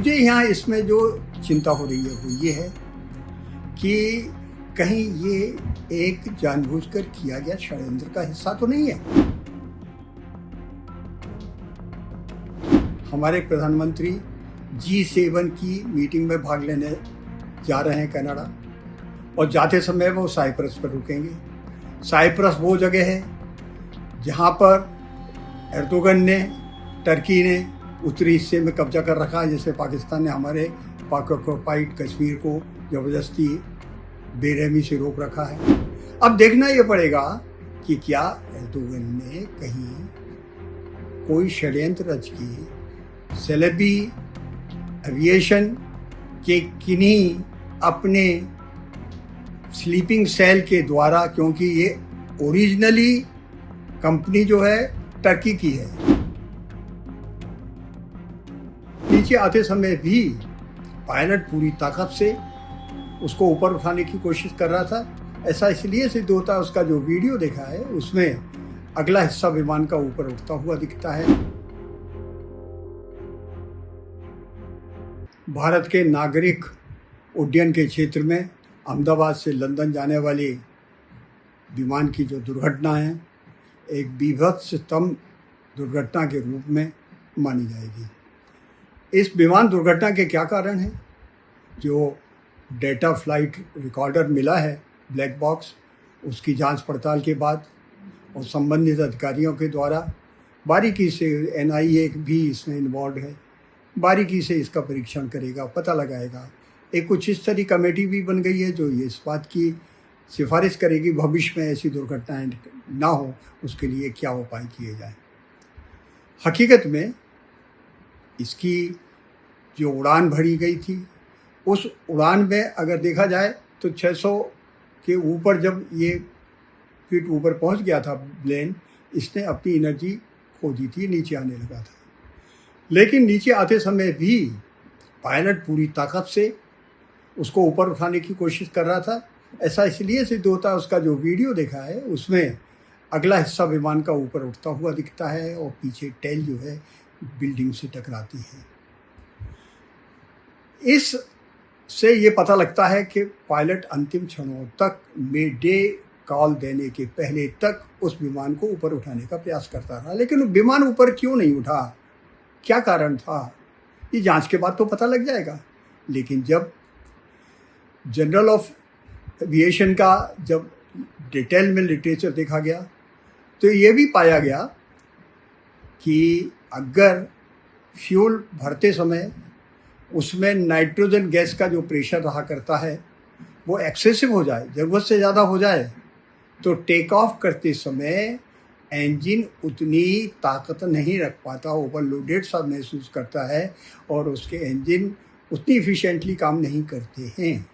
मुझे यहाँ इसमें जो चिंता हो रही है वो ये है कि कहीं ये एक जानबूझकर किया गया षड्यंत्र का हिस्सा तो नहीं है। हमारे प्रधानमंत्री G7 की मीटिंग में भाग लेने जा रहे हैं कनाडा, और जाते समय वो साइप्रस पर रुकेंगे। साइप्रस वो जगह है जहाँ पर एर्दोगन ने, टर्की ने उत्तरी हिस्से में कब्जा कर रखा है, जैसे पाकिस्तान ने हमारे पाक ऑक्युपाइड कश्मीर को ज़बरदस्ती बेरहमी से रोक रखा है। अब देखना ये पड़ेगा कि क्या एर्दोगन ने कहीं कोई षड्यंत्र रच के सेलेबी एविएशन के किन्हीं अपने स्लीपिंग सेल के द्वारा, क्योंकि ये ओरिजिनली कंपनी जो है टर्की की है, नीचे आते समय भी पायलट पूरी ताकत से उसको ऊपर उठाने की कोशिश कर रहा था। ऐसा इसलिए सिद्ध होता है, उसका जो वीडियो देखा है उसमें अगला हिस्सा विमान का ऊपर उठता हुआ दिखता है। भारत के नागरिक उड्डयन के क्षेत्र में अहमदाबाद से लंदन जाने वाली विमान की जो दुर्घटना है, एक बीभत्सतम दुर्घटना के रूप में मानी जाएगी। इस विमान दुर्घटना के क्या कारण हैं? जो डेटा फ्लाइट रिकॉर्डर मिला है, ब्लैक बॉक्स, उसकी जांच पड़ताल के बाद और संबंधित अधिकारियों के द्वारा बारीकी से, NIA भी इसमें इन्वॉल्व है, बारीकी से इसका परीक्षण करेगा, पता लगाएगा। एक उच्च स्तरीय कमेटी भी बन गई है जो ये इस बात की सिफारिश करेगी भविष्य में ऐसी दुर्घटनाएं ना हो, उसके लिए क्या उपाय किए जाएं। हकीकत में इसकी जो उड़ान भरी गई थी, उस उड़ान में अगर देखा जाए तो 600 के ऊपर जब ये फीट ऊपर पहुंच गया था प्लेन, इसने अपनी एनर्जी खो दी थी, नीचे आने लगा था। लेकिन नीचे आते समय भी पायलट पूरी ताकत से उसको ऊपर उठाने की कोशिश कर रहा था। ऐसा इसलिए सिद्ध होता है, उसका जो वीडियो देखा है उसमें अगला हिस्सा विमान का ऊपर उठता हुआ दिखता है और पीछे टेल जो है बिल्डिंग से टकराती है। इस से ये पता लगता है कि पायलट अंतिम क्षणों तक, मेडे कॉल देने के पहले तक उस विमान को ऊपर उठाने का प्रयास करता रहा। लेकिन विमान ऊपर क्यों नहीं उठा, क्या कारण था, ये जांच के बाद तो पता लग जाएगा। लेकिन जब जनरल ऑफ एविएशन का जब डिटेल में लिटरेचर देखा गया तो ये भी पाया गया कि अगर फ्यूल भरते समय उसमें नाइट्रोजन गैस का जो प्रेशर रहा करता है वो एक्सेसिव हो जाए, ज़रूरत से ज़्यादा हो जाए, तो टेक ऑफ करते समय इंजन उतनी ताकत नहीं रख पाता, ओवरलोडेड सा महसूस करता है और उसके इंजन उतनी इफिशिएंटली काम नहीं करते हैं।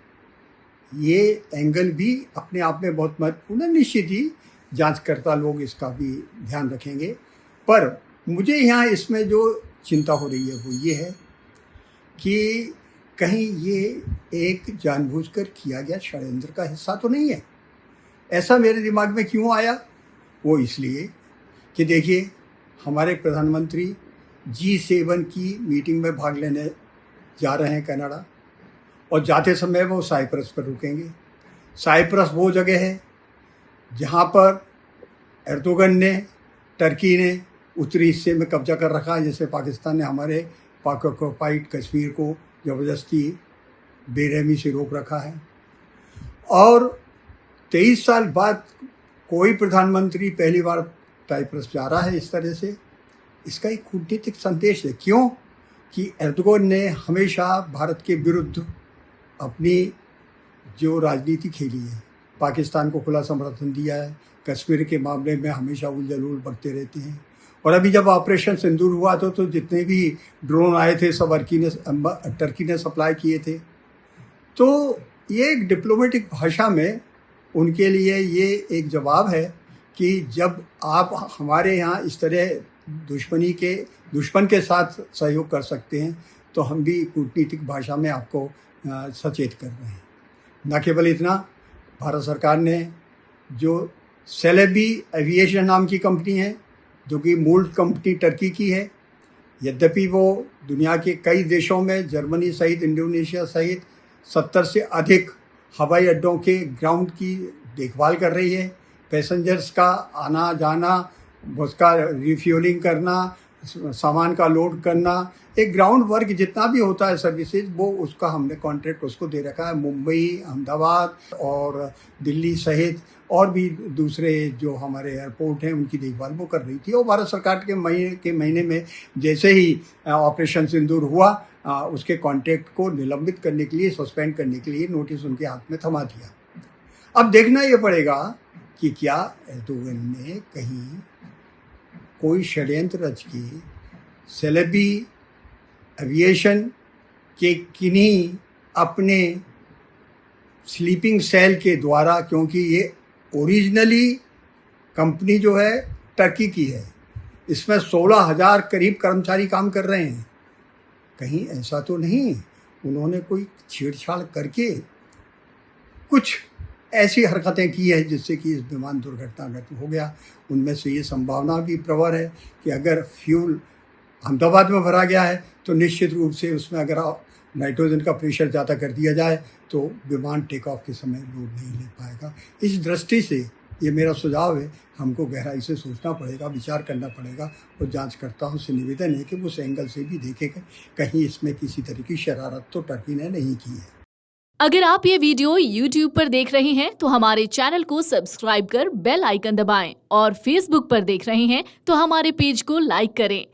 ये एंगल भी अपने आप में बहुत महत्वपूर्ण है। निश्चित ही जांचकर्ता लोग इसका भी ध्यान रखेंगे, पर मुझे यहाँ इसमें जो चिंता हो रही है वो ये है कि कहीं ये एक जानबूझकर किया गया षड्यंत्र का हिस्सा तो नहीं है। ऐसा मेरे दिमाग में क्यों आया? वो इसलिए कि देखिए, हमारे प्रधानमंत्री G7 की मीटिंग में भाग लेने जा रहे हैं कनाडा, और जाते समय वो साइप्रस पर रुकेंगे। साइप्रस वो जगह है जहाँ पर एर्दोगन ने, टर्की ने उत्तरी हिस्से में कब्जा कर रखा है, जैसे पाकिस्तान ने हमारे पाक ऑक्युपाइड कश्मीर को ज़बरदस्ती बेरहमी से रोक रखा है। और 23 साल बाद कोई प्रधानमंत्री पहली बार साइप्रस जा रहा है इस तरह से। इसका एक कूटनीतिक संदेश है। क्यों? कि एर्दोगन ने हमेशा भारत के विरुद्ध अपनी जो राजनीति खेली है, पाकिस्तान को खुला समर्थन दिया है, कश्मीर के मामले में हमेशा उलझुल बकते रहते हैं। और अभी जब ऑपरेशन सिंदूर हुआ तो जितने भी ड्रोन आए थे सब टर्की ने सप्लाई किए थे। तो ये एक डिप्लोमेटिक भाषा में उनके लिए ये एक जवाब है कि जब आप हमारे यहाँ इस तरह दुश्मन के साथ सहयोग कर सकते हैं तो हम भी कूटनीतिक भाषा में आपको सचेत कर रहे हैं। न केवल इतना, भारत सरकार ने जो सेलेबी एविएशन नाम की कंपनी है, जो कि मूल कंपनी टर्की की है, यद्यपि वो दुनिया के कई देशों में, जर्मनी सहित, इंडोनेशिया सहित 70 से अधिक हवाई अड्डों के ग्राउंड की देखभाल कर रही है। पैसेंजर्स का आना जाना, उसका रिफ्यूलिंग करना, सामान का लोड करना, एक ग्राउंड वर्क जितना भी होता है सर्विसेज, वो उसका हमने कॉन्ट्रैक्ट उसको दे रखा है। मुंबई, अहमदाबाद और दिल्ली सहित और भी दूसरे जो हमारे एयरपोर्ट हैं उनकी देखभाल वो कर रही थी। और भारत सरकार के महीने में जैसे ही ऑपरेशन सिंदूर हुआ, उसके कॉन्ट्रैक्ट को निलंबित करने के लिए, सस्पेंड करने के लिए नोटिस उनके हाथ में थमा दिया। अब देखना ये पड़ेगा कि क्या एर्दोगन ने कहीं कोई षड्यंत्र रच के सेलेबी एविएशन के किन्हीं अपने स्लीपिंग सेल के द्वारा, क्योंकि ये ओरिजिनली कंपनी जो है टर्की की है, इसमें 16,000 करीब कर्मचारी काम कर रहे हैं, कहीं ऐसा तो नहीं उन्होंने कोई छेड़छाड़ करके कुछ ऐसी हरकतें की है जिससे कि इस विमान दुर्घटनाग्रस्त हो गया। उनमें से ये संभावना भी प्रबल है कि अगर फ्यूल अहमदाबाद में भरा गया है तो निश्चित रूप से उसमें अगर नाइट्रोजन का प्रेशर ज़्यादा कर दिया जाए तो विमान टेक ऑफ के समय लोड नहीं ले पाएगा। इस दृष्टि से ये मेरा सुझाव है, हमको गहराई से सोचना पड़ेगा, विचार करना पड़ेगा। और जांचकर्ताओं से निवेदन है कि उस एंगल से भी देखें कहीं इसमें किसी तरह की शरारत तो टर्की ने नहीं की है। अगर आप ये वीडियो YouTube पर देख रहे हैं तो हमारे चैनल को सब्सक्राइब कर बेल आइकन दबाएं और Facebook पर देख रहे हैं तो हमारे पेज को लाइक करें।